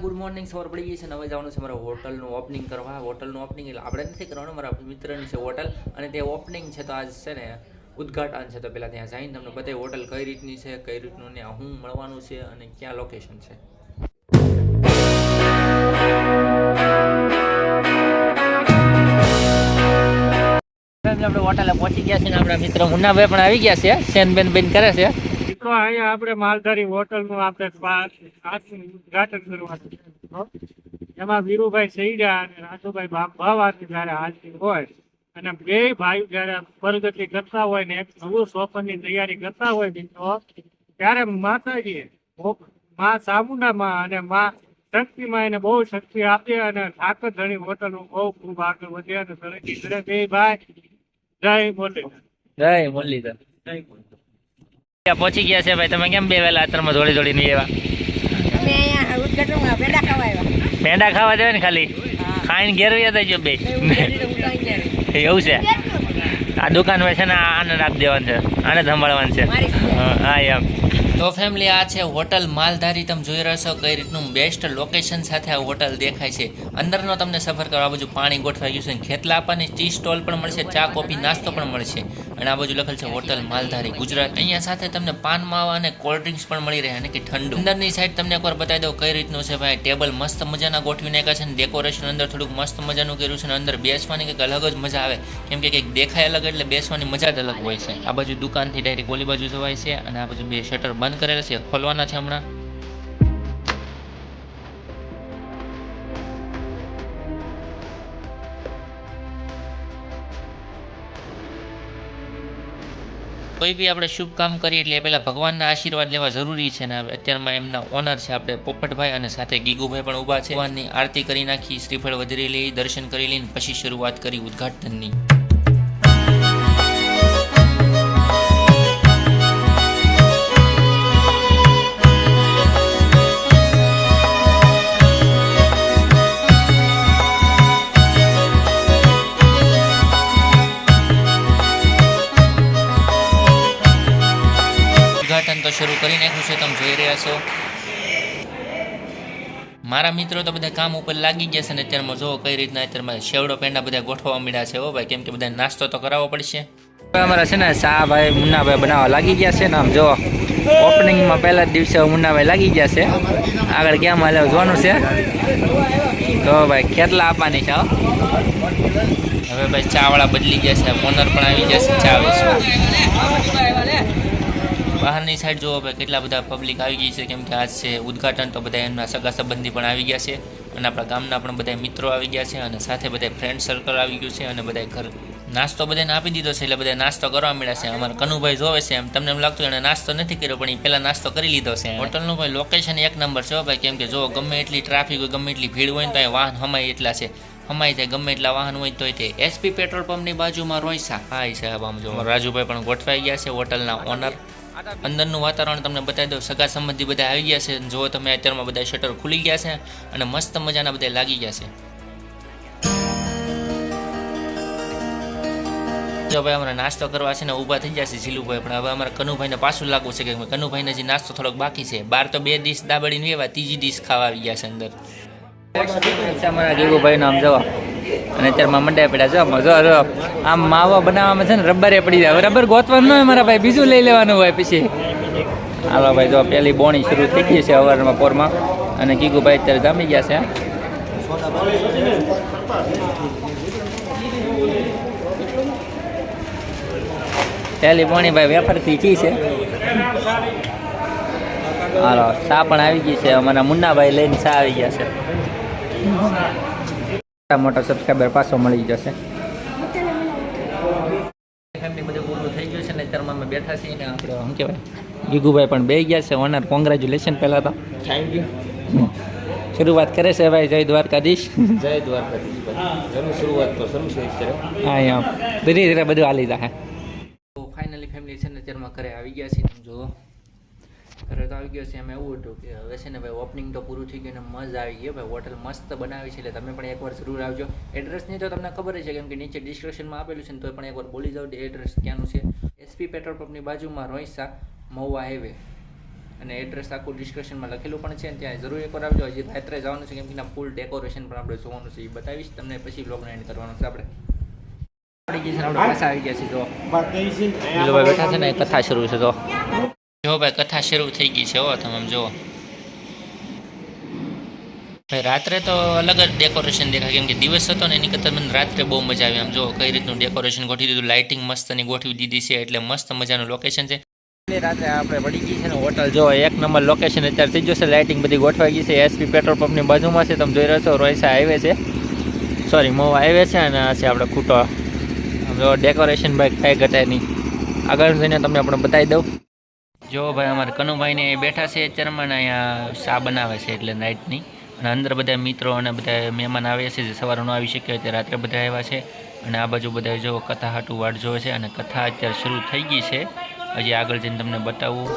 Good morning, સવાર પડી ગઈ છે અને હવે જવાનું છે મારા હોટલનું ઓપનિંગ કરવા. હોટલનું ઓપનિંગ એટલે આપણે નથી કરવાનું, મારા મિત્રની છે હોટલ અને તે ઓપનિંગ છે. તો આજ છે ને ઉદ્ઘાટન છે, તો પહેલાં ત્યાં જઈને તમને બધી હોટલ કઈ રીતની છે, કઈ રીતનું ને હું મળવાનું છે અને ક્યાં લોકેશન છે. આપણે હોટલે પહોંચી ગયા છે ને આપણા મિત્ર મુન્નાભાઈ પણ આવી ગયા છે. સેન બેન કરે છે. તો અહીંયા આપણે માલધારી હોટલનું આપણે ઉદઘાટન કરવાનું છે. એમાં વીરુભાઈ સૈડા અને રાજુભાઈ ભાવાથી જયારે હાજરી હોય અને બે ભાઈ જયારે પ્રગતિ કરતા હોય ને એક નવું સોપનની તૈયારી કરતા હોય મિત્રો, ત્યારે માતાજીએ મા ચામુંડામાં અને મા શક્તિમાં એને બહુ શક્તિ આપે અને ઠાકરધણી હોટલનું બહુ ખૂબ આગળ વધે અને તરક્કી કરે. બે ભાઈ જય મુરલીધર. જય મુરલીધર. પહોંચી ગયા છે ભાઈ. તમે કેમ બે વેલા અત્યારમાં દોડી નહીં એવા? પેંડા ખાવા દેવાય ને, ખાલી ખાઈને ઘેર વ્યા જો બે. એવું છે? આ દુકાન હોય છે ને, આને રાખી દેવાનું છે, આને સંભાળવાનું છે. હા એમ. તો ફેમિલી, આ છે હોટલ માલધારી. તમે જોઈ રહ્યા છો કઈ રીતનું બેસ્ટ લોકેશન સાથે આ હોટલ દેખાય છે. અંદરનો તમને સફર કરો. આ બાજુ પાણી ગોઠવાઈ ગયું છે, ખેતલા આપવાની ટી સ્ટોલ પણ મળશે, ચા કોફી નાસ્તો પણ મળશે. અને આ બાજુ લખેલ છે હોટલ માલધારી ગુજરાત. અહીંયા સાથે તમને પાન માવા અને કોલ્ડ ડ્રિંક્સ પણ મળી રહે અને કે ઠંડુ. અંદરની સાઈડ તમને એકવાર બતાવી દઉં કઈ રીતનું છે ભાઈ. ટેબલ મસ્ત મજાના ગોઠવી નાખ્યા છે અને ડેકોરેશન અંદર થોડુંક મસ્ત મજાનું કર્યું છે. અને અંદર બેસવાની કંઈક અલગ જ મજા આવે, કેમ કે કંઈક દેખાય અલગ એટલે બેસવાની મજા જ અલગ હોય છે. આ બાજુ દુકાનથી ડાયરેક્ટ ઓલી બાજુ જવાય છે અને આ બાજુ બે શટર બંધ કરેલા છે, ખોલવાના છે હમણાં. કોઈ બી આપણે શુભ કામ કરીએ એટલે પહેલાં ભગવાનના આશીર્વાદ લેવા જરૂરી છે ને. અત્યારમાં એમના ઓનર છે આપણે પોપટભાઈ અને સાથે ગીગુભાઈ પણ ઊભા છે. ભગવાનની આરતી કરી નાખી, શ્રીફળ વધેરી લઈ, દર્શન કરી લઈને પછી શરૂઆત કરી ઉદ્ઘાટનની. તો શરૂ કરી નાખ્યું છે, તમે જોઈ રહ્યા છો. મારા મિત્રો તો બધા કામ ઉપર લાગી ગયા છે ને અત્યારમાં જો કઈ રીતના અત્યારમાં શેવડો પેંડા બધા ગોઠવવા મળ્યા છે. હો ભાઈ, કેમ કે બધા નાસ્તો તો કરાવવો પડશે. અમારા છે ને શાહભાઈ મુન્નાભાઈ બનાવવા લાગી ગયા છે ને. આમ જો ઓપનિંગમાં પહેલા જ દિવસે મુન્નાભાઈ લાગી ગયા છે. આગળ ક્યાં હાલે જોવાનું છે. તો ભાઈ ખેતલા આપવાની છે. હવે ભાઈ ચા વાળા બદલી ગયા છે, ઓનર પણ આવી ગયા છે ચા વેચવા. બહારની સાઈડ જોવો ભાઈ કેટલા બધા પબ્લિક આવી ગઈ છે, કેમ કે આજ છે ઉદ્ઘાટન. તો બધા એમના સગા સંબંધી પણ આવી ગયા છે અને આપણા ગામના પણ બધા મિત્રો આવી ગયા છે અને સાથે બધા ફ્રેન્ડ સર્કલ આવી ગયું છે અને બધા ઘર નાસ્તો બધાને આપી દીધો છે એટલે બધા નાસ્તો કરવા મળ્યા છે. અમારા કનુભાઈ જોવે છે, એમ તમને એમ લાગતું એને નાસ્તો નથી કર્યો પણ એ પહેલાં નાસ્તો કરી લીધો છે. હોટલનું ભાઈ લોકેશન એક નંબર છે ભાઈ, કેમ કે જો ગમે એટલી ટ્રાફિક હોય, ગમે એટલી ભીડ હોય ને તો એ વાહન હમાય એટલા છે, હમાઈ જાય. ગમે એટલા વાહન હોય તો તે એસપી પેટ્રોલ પંપની બાજુમાં રોયસા. હા સાહેબ, આમ જો રાજુભાઈ પણ ગોઠવાઈ ગયા છે, હોટલના ઓનર. અંદરનું વાતાવરણ તમને બતાવી દઉં. સગા સંબંધી બધા આવી ગયા છે. જો તમે અત્યારમાં બધા શટર ખુલી ગયા છે અને મસ્ત મજાના બધા લાગી ગયા છે. જો ભાઈ અમારે નાસ્તો કરવા છે ને ઊભા થઈ ગયા છે ઝીલુભાઈ, પણ હવે અમારે કનુભાઈને પાછું લાગવું છે કે કનુભાઈને જે નાસ્તો થોડોક બાકી છે. બહાર તો 2 ડીશ દાબડીને એવા, ત્રીજી ડીશ ખાવા આવી ગયા છે અંદર. અમારા ગીગુભાઈ નામ જવા અને અત્યારમાં મંડાઈ પડ્યા. જો આમ માવો બનાવવામાં છે ને રબરે પડી જાય. રબર ગોતવાનું ન હોય મારા ભાઈ, બીજું લઈ લેવાનું હોય પછી. હાલો ભાઈ, જો પેલી બોણી શરૂ થઈ ગઈ છે સવારમાં પોરમાં અને ગીગુભાઈ અત્યારે જામી ગયા છે. પેલી બોણી ભાઈ વેફરથી કી છે. હાલો, ચા પણ આવી ગઈ છે. અમારા મુન્નાભાઈ લઈને ચા આવી ગયા છે. મોટા સબસ્ક્રાઈબર પાછો મળી જશે. ફેમિલી બધું પૂરું થઈ ગયું છે ને અત્યારમાં અમે બેઠા છીએ ને આપણે શું કહેવાય ગીગુભાઈ પણ બે ગયા છે. ઓનર કોંગ્રેચ્યુલેશન પહેલાં તો. Thank you. શરૂઆત કરે છે ભાઈ. જય દ્વારકાધીશ. જય દ્વારકાધીશ ભાઈ. શરૂઆત તો શરૂ છે. હા એમ ધીરે ધીરે બધું હાલી જાય. તો ફાઇનલી ફેમિલી છે ને અત્યારમાં ઘરે આવી ગયા છે. તમે જુઓ ઘરે તો આવી ગયો છે. એમાં એવું હતું કે હવે છે ને ભાઈ ઓપનિંગ તો પૂરું થઈ ગયું ને મજા આવી ગઈ ભાઈ. હોટલ મસ્ત બનાવી છે, એટલે તમે પણ એકવાર જરૂર આવજો. એડ્રેસની તો તમને ખબર જ છે, કેમ કે નીચે ડિસ્ક્રિપ્શનમાં આપેલું છે ને, તો પણ એકવાર બોલી જાઓ એડ્રેસ ક્યાંનું છે. એસપી પેટ્રોલ પંપની બાજુમાં રોઈસા મહુવા હાઈવે, અને એડ્રેસ આખું ડિસ્ક્રિપ્શનમાં લખેલું પણ છે, ત્યાં જરૂર એકવાર આવજો. હજી રાત્રે જવાનું છે, કેમ કે ફૂલ ડેકોરેશન પણ આપણે જોવાનું છે, એ બતાવીશ તમને. પછી બ્લોગને એન્ડ કરવાનો છે આપણે. આવી ગયા છે, આપણે પાછા આવી ગયા છે. જો ભાઈ બેઠા છે ને, કથા શરૂ છે. જો ભાઈ કથા શરૂ થઈ ગઈ છે. હો તમે જુઓ ભાઈ, રાત્રે તો અલગ જ ડેકોરેશન દેખાય, કેમ કે દિવસ હતો ને એની કરતાં મને રાત્રે બહુ મજા આવી. આમ જો કઈ રીતનું ડેકોરેશન ગોઠવી દીધું, લાઇટિંગ મસ્તની ગોઠવી દીધી છે, એટલે મસ્ત મજાનું લોકેશન છે. રાત્રે આપણે પડી ગઈ છે ને હોટલ. જો એક નંબર લોકેશન અત્યારે થઈ જશે, લાઇટિંગ બધી ગોઠવાઈ ગઈ છે. એસપી પેટ્રોલ પંપની બાજુમાં છે, તમે જોઈ રહ્યો છો. રોઈસા હાઈવે છે, સોરી મહુવા હાઈવે છે, અને આ છે આપણે ખૂટો. આમ જો ડેકોરેશન ભાઈ કાંઈ ઘટાય નહીં. આગળ જઈને તમને આપણે બતાવી દઉં. જો ભાઈ અમારે કનુભાઈને બેઠા છે અત્યારમાં, અહીંયા ચા બનાવે છે એટલે નાઇટની. અને અંદર બધા મિત્રો અને બધા મહેમાન આવ્યા છે, જે સવારે ન આવી શક્યા હોય, રાત્રે બધા આવ્યા છે. અને આ બાજુ બધા જો કથા હાટું વાટ જોવે છે, અને કથા અત્યારે શરૂ થઈ ગઈ છે. હજી આગળ જઈને તમને બતાવું.